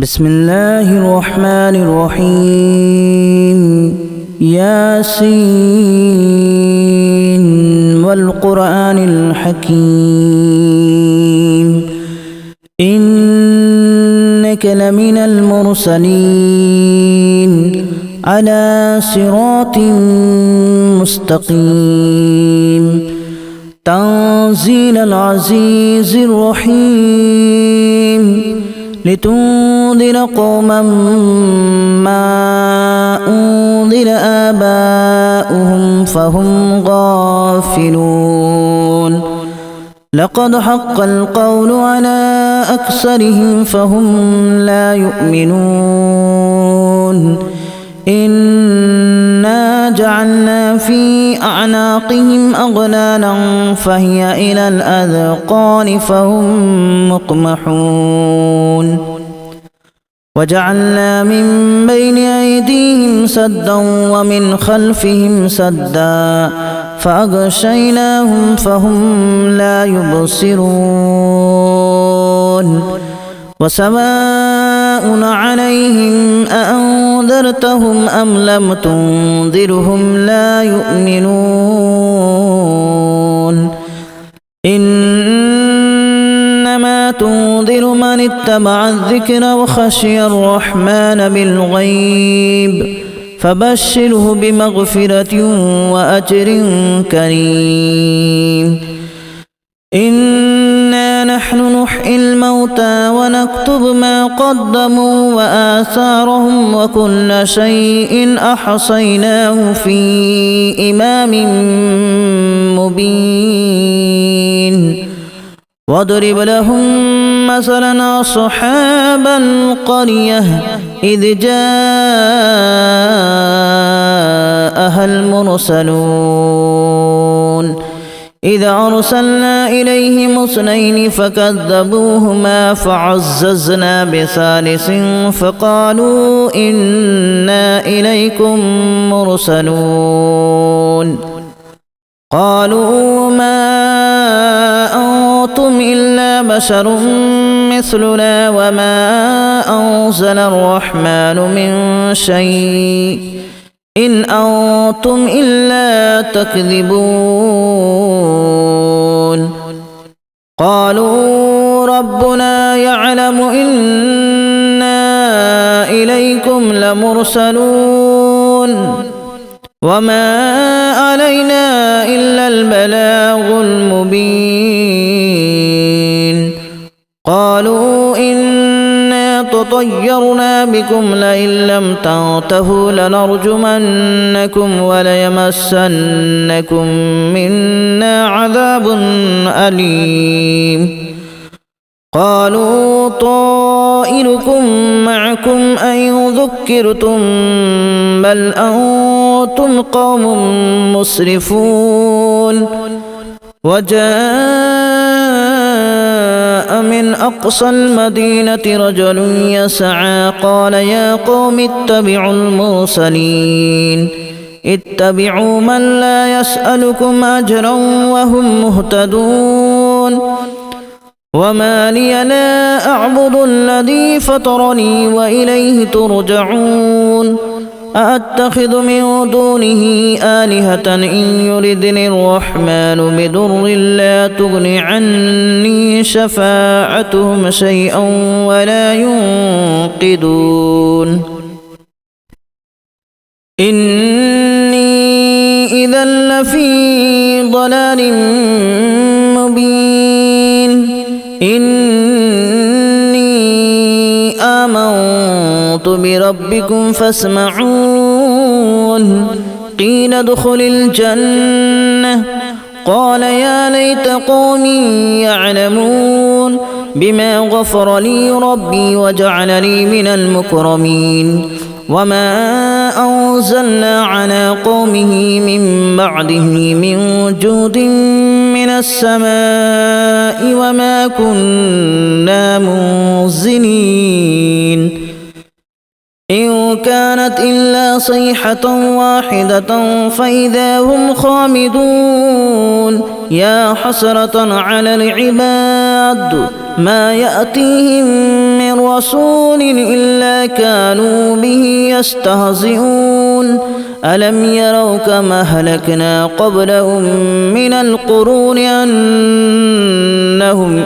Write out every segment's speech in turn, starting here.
بسم الله الرحمن الرحيم ياسين والقرآن الحكيم إنك لمن المرسلين على صراط مستقيم تنزيل العزيز الرحيم لتنذر قوما ما أنذر آباؤهم فهم غافلون لقد حق القول على أكثرهم فهم لا يؤمنون إنا جعلنا في أعناقهم أغلالا فهي إلى الأذقان فهم مقمحون وجعلنا من بين أيديهم سدا ومن خلفهم سدا فأغشيناهم فهم لا يبصرون وسواء عليهم أأنذرتهم أم لم تنذرهم لا يؤمنون إنما تنذر من اتبع الذكر وخشي الرحمن بالغيب فبشره بمغفرة وأجر كريم إنا نحن نحيي الموتى ونكتب ما قدموا وآثارهم وكل شيء أحصيناه في إمام مبين واضرب لهم مثلا أصحاب القرية إذ جاءها المرسلون إذ أرسلنا إليهم اثنين فكذبوهما فعززنا بثالث فقالوا إنا إليكم مرسلون قالوا ما أنتم إلا بشر مثلنا وما أنزل الرحمن من شيء إن أنتم إلا تكذبون قالوا ربنا يعلم إنا إليكم لمرسلون وما علينا إلا البلاغ المبين قالوا إنا تطيرنا بكم لئن لم تنتهوا لنرجمنكم وليمسنكم منا عذاب أليم قالوا طائركم معكم أئن ذكرتم بل أنتم قوم مسرفون وجاء من أقصى المدينة رجل يسعى قال يا قوم اتبعوا المرسلين اتبعوا من لا يسألكم أجرا وهم مهتدون وما لي لا أعبد الذي فطرني وإليه ترجعون أأتخذ من دونه آلهة إن يردني الرحمن بضر لا تغن عني شفاعتهم شيئا ولا ينقذون إني إذا لفي ضلال مبين إني آمنت بربكم فاسمعون قيل ادخل الجنة قال يا ليت قومي يعلمون بما غفر لي ربي وجعلني من المكرمين وما أنزلنا على قومه من بعده من جود من السماء وما كنا منزلين إن كانت إلا صيحة واحدة فإذا هم خامدون يا حسرة على العباد ما يأتيهم من رسول إلا كانوا به يستهزئون ألم يروا كما أهلكنا قبلهم من القرون أنهم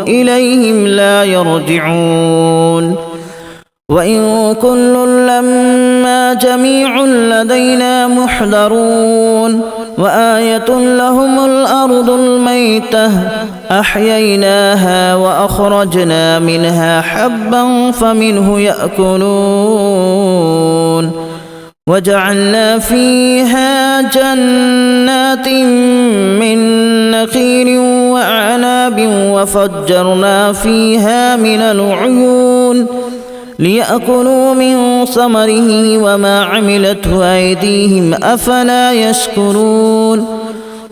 إليهم لا يرجعون وإن كل لما جميع لدينا محضرون وآية لهم الأرض الميتة أحييناها وأخرجنا منها حبا فمنه يأكلون وجعلنا فيها جنات من نخيل وأعناب وفجرنا فيها من العيون ليأكلوا من ثمره وما عملته أيديهم أفلا يشكرون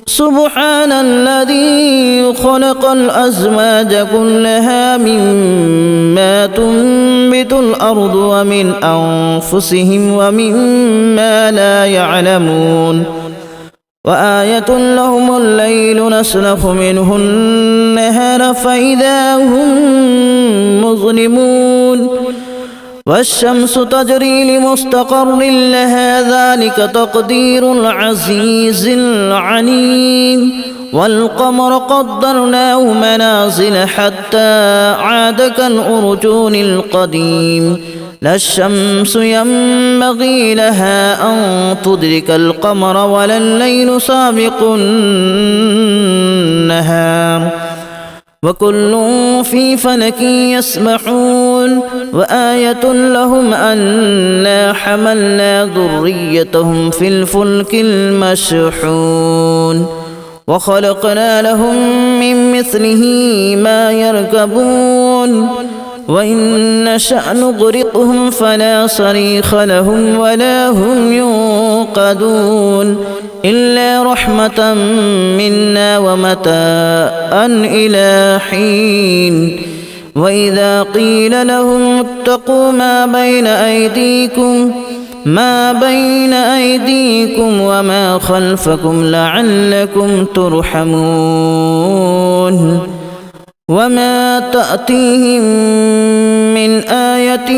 سبحان الذي خلق الأزواج كلها مما تنبت الأرض ومن أنفسهم ومما لا يعلمون وآية لهم الليل نسلخ منه النهار فإذا هم مظلمون والشمس تجري لمستقر لها ذلك تقدير العزيز العليم والقمر قدرناه منازل حتى عاد كالأرجون القديم لا الشمس ينبغي لها أن تدرك القمر ولا الليل سابق النهار وكل في فلك يسبحون وآية لهم أنا حملنا ذريتهم في الفلك المشحون وخلقنا لهم من مثله ما يركبون وإن نشأ نغرقهم فلا صريخ لهم ولا هم ينقذون إلا رحمة منا ومتاعا إلى حين وإذا قيل لهم اتقوا ما بين أيديكم وما خلفكم لعلكم ترحمون وما تأتيهم من آية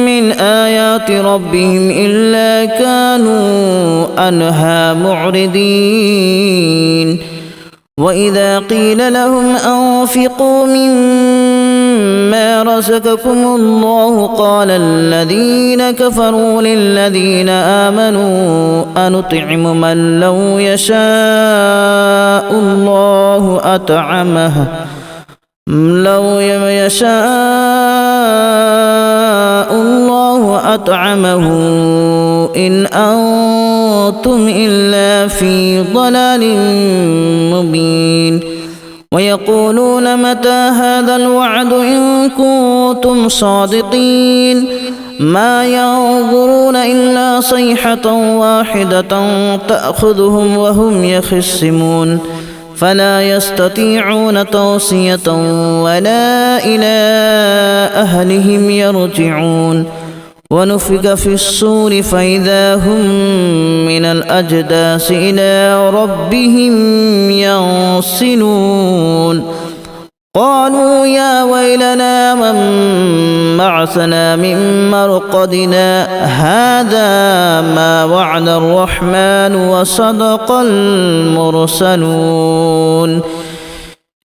من آيات ربهم إلا كانوا عنها معرضين وإذا قيل لهم أنفقوا مما رزقكم الله قال الذين كفروا للذين آمنوا أنطعم من لو يشاء الله أطعمه إن أنتم إلا في ضلال مبين ويقولون متى هذا الوعد إن كنتم صادقين ما ينظرون إلا صيحة واحدة تأخذهم وهم يخصمون فلا يستطيعون توصية ولا إلى أهلهم يرجعون ونفخ في الصور فإذا هم من الأجداث إلى ربهم ينسلون قالوا يا ويلنا من بعثنا من مرقدنا هذا ما وعد الرحمن وصدق المرسلون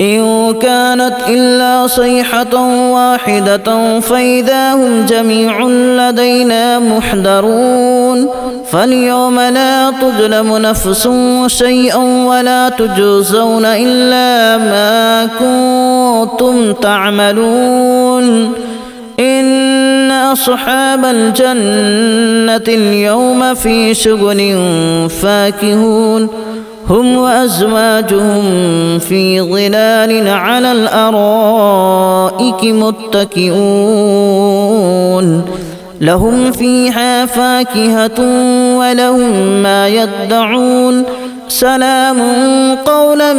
إن كانت إلا صيحة واحدة فإذا هم جميع لدينا محضرون فاليوم لا تظلم نفس شيئا ولا تجزون إلا ما كنتم تعملون إن أصحاب الجنة اليوم في شغل فاكهون هم وأزواجهم في ظلال على الأرائك متكئون لهم فيها فاكهة ولهم ما يدعون سلام قولا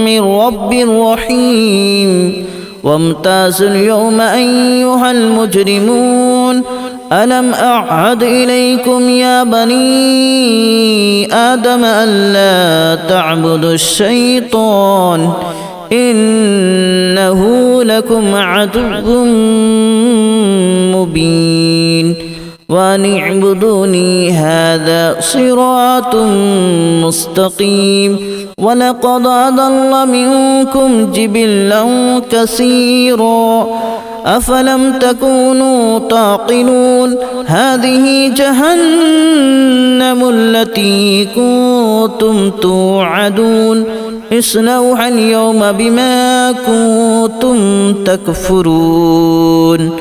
من رب رحيم وامتازوا اليوم أيها المجرمون ألم أعهد إليكم يا بني آدم ألا تعبدوا الشيطان إنه لكم عدو مبين وأن اعبدوني هذا صراط مستقيم ولقد أضل منكم جبلا كثيرا أفلم تكونوا تعقلون هذه جهنم التي كنتم توعدون اصلوها اليوم بما كنتم تكفرون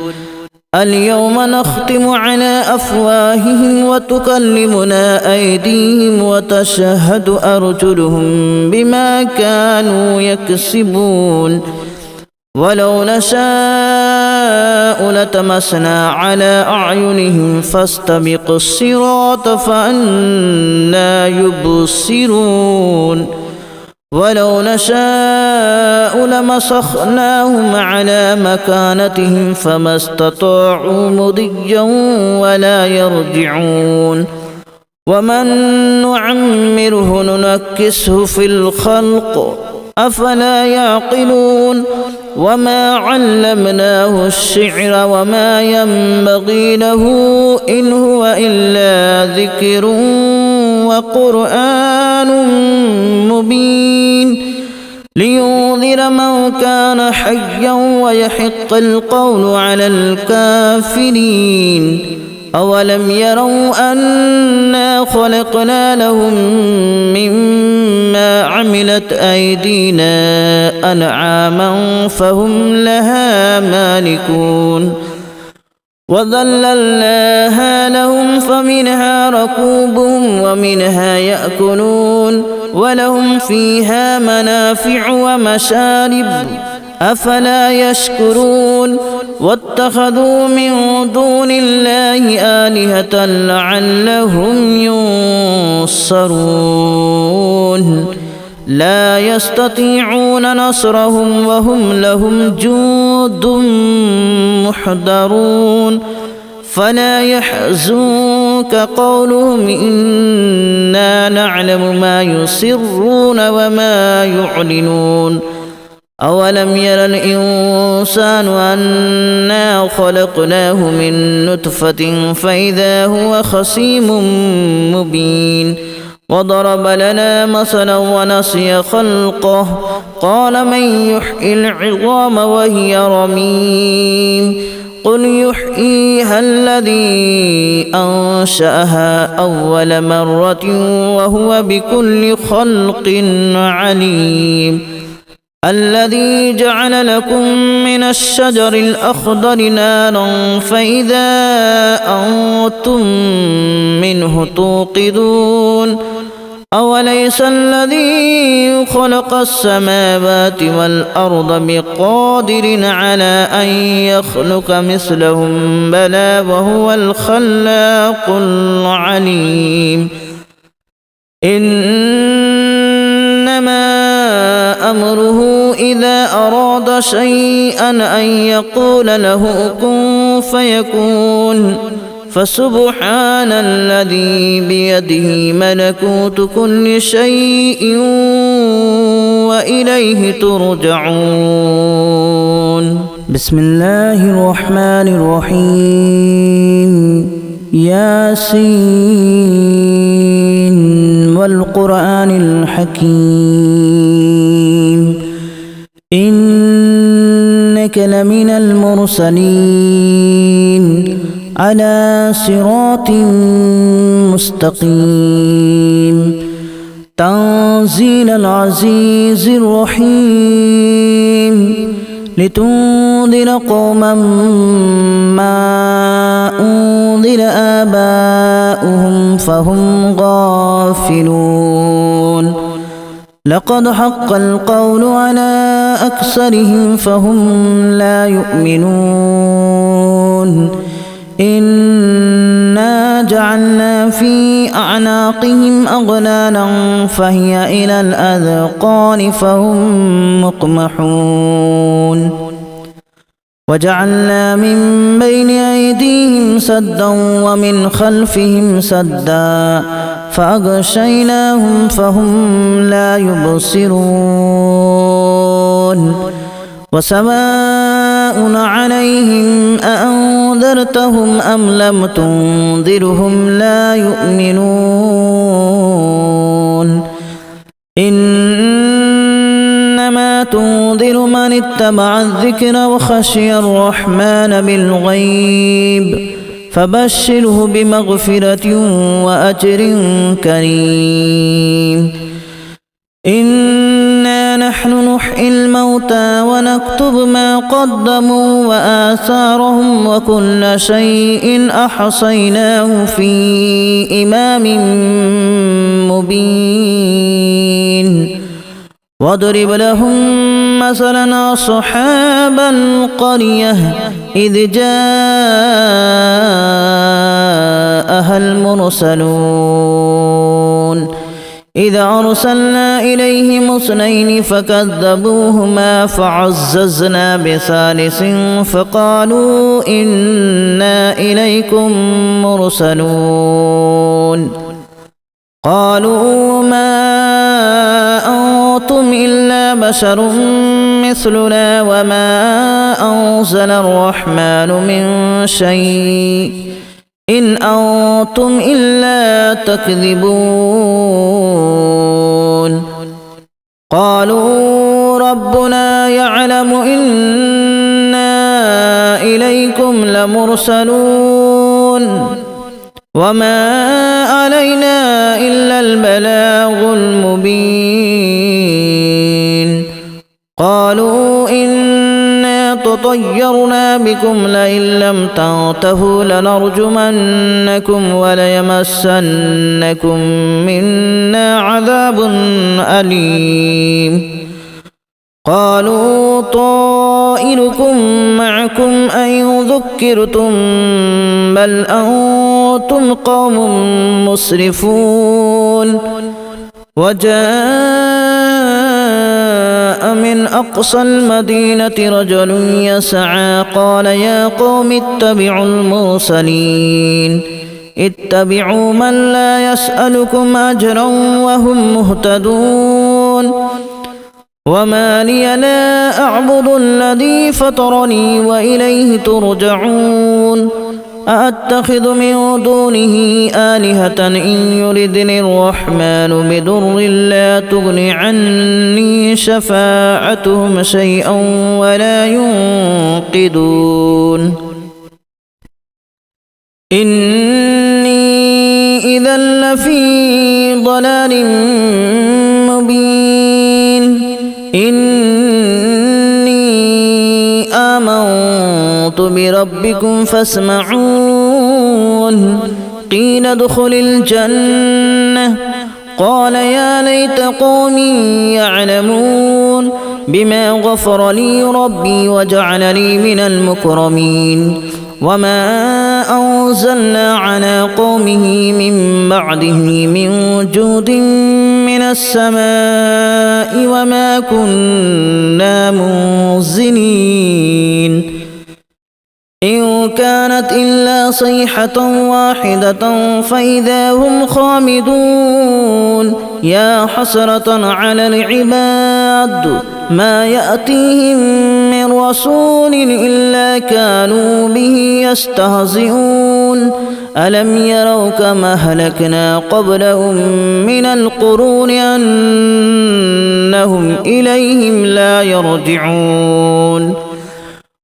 اليوم نختم على أفواههم وتكلمنا أيديهم وتشهد أرجلهم بما كانوا يكسبون ولو نشاء لتمسنا على أعينهم فاستبقوا الصراط فأنى يبصرون ولو نشاء لمسخناهم على مكانتهم فما استطاعوا مضيا ولا يرجعون ومن نعمره ننكسه في الخلق أفلا يعقلون وما علمناه الشعر وما ينبغي له إن هو إلا ذكر وقرآن مبين لينذر من كان حيا ويحق القول على الكافرين أولم يروا أنا خلقنا لهم مما عملت أيدينا أنعاما فهم لها مالكون وذللناها لهم فمنها ركوبهم ومنها يأكلون ولهم فيها منافع ومشارب أفلا يشكرون واتخذوا من دون الله آلهة لعلهم ينصرون لا يستطيعون نصرهم وهم لهم جند محضرون فلا يحزنك قولهم إنا نعلم ما يسرون وما يعلنون أولم ير الإنسان أنا خلقناه من نطفة فإذا هو خصيم مبين وضرب لنا مثلا ونسي خلقه قال من يحيي العظام وهي رميم قل يحييها الذي أنشأها أول مرة وهو بكل خلق عليم الذي جعل لكم من الشجر الأخضر نارا فإذا أنتم منه توقدون أوليس الذي خلق السماوات والأرض بقادر على أن يخلق مثلهم بلى وهو الخلاق العليم إنما أمره إذا أراد شيئا أن يقول له كن فيكون فسبحان الذي بيده ملكوت كل شيء وإليه ترجعون بسم الله الرحمن الرحيم ياسين والقرآن الحكيم إنك لمن المرسلين على صراط مستقيم تنزيل العزيز الرحيم لتنذر قوما ما أنذر آباؤهم فهم غافلون لقد حق القول على أكثرهم فهم لا يؤمنون إنا جعلنا في أعناقهم أغلالا فهي إلى الأذقان فهم مقمحون وجعلنا من بين أيديهم سدا ومن خلفهم سدا فأغشيناهم فهم لا يبصرون وسواء عليهم أأنذرتهم أم لم تنذرهم لا يؤمنون إنما تنذر من اتبع الذكر وخشي الرحمن بالغيب فبشره بمغفرة وأجر كريم إنا نحن نحيي الموتى ونكتب ما قدموا وآثارهم وكل شيء أحصيناه في إمام مبين واضرب لهم مثلا أصحاب القرية إذ جاءها المرسلون إذ أرسلنا إليهم اثنين فكذبوهما فعززنا بثالث فقالوا إنا إليكم مرسلون قالوا ما أنتم إلا بشر مثلنا وما أنزل الرحمن من شيء إن أنتم إلا تكذبون قالوا ربنا يعلم إنا إليكم لمرسلون وما علينا إلا البلاغ المبين قالوا إنا تطيرنا بكم لئن لم تنتهوا لنرجمنكم وليمسنكم منا عذاب أليم قالوا طائركم معكم أئن ذكرتم بل أنتم قوم مسرفون وجاء من أقصى المدينة رجل يسعى قال يا قوم اتبعوا المرسلين اتبعوا من لا يسألكم أجرا وهم مهتدون وما لي لا أعبد الذي فطرني وإليه ترجعون أأتخذ من دونه آلهة إن يردني الرحمن بضر لا تغن عني شفاعتهم شيئا ولا ينقذون إني إذا لفي ضلال مبين إني آمنت بربكم فاسمعون قيل ادخل الجنة قال يا ليت قومي يعلمون بما غفر لي ربي وجعلني من المكرمين وما أنزلنا على قومه من بعده من جود من السماء وما كنا منزلين إن كانت إلا صيحة واحدة فإذا هم خامدون يا حسرة على العباد ما يأتيهم من رسول إلا كانوا به يستهزئون ألم يروا كما أهلكنا قبلهم من القرون أنهم إليهم لا يرجعون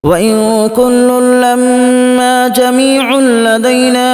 وإن كل لما جميع لدينا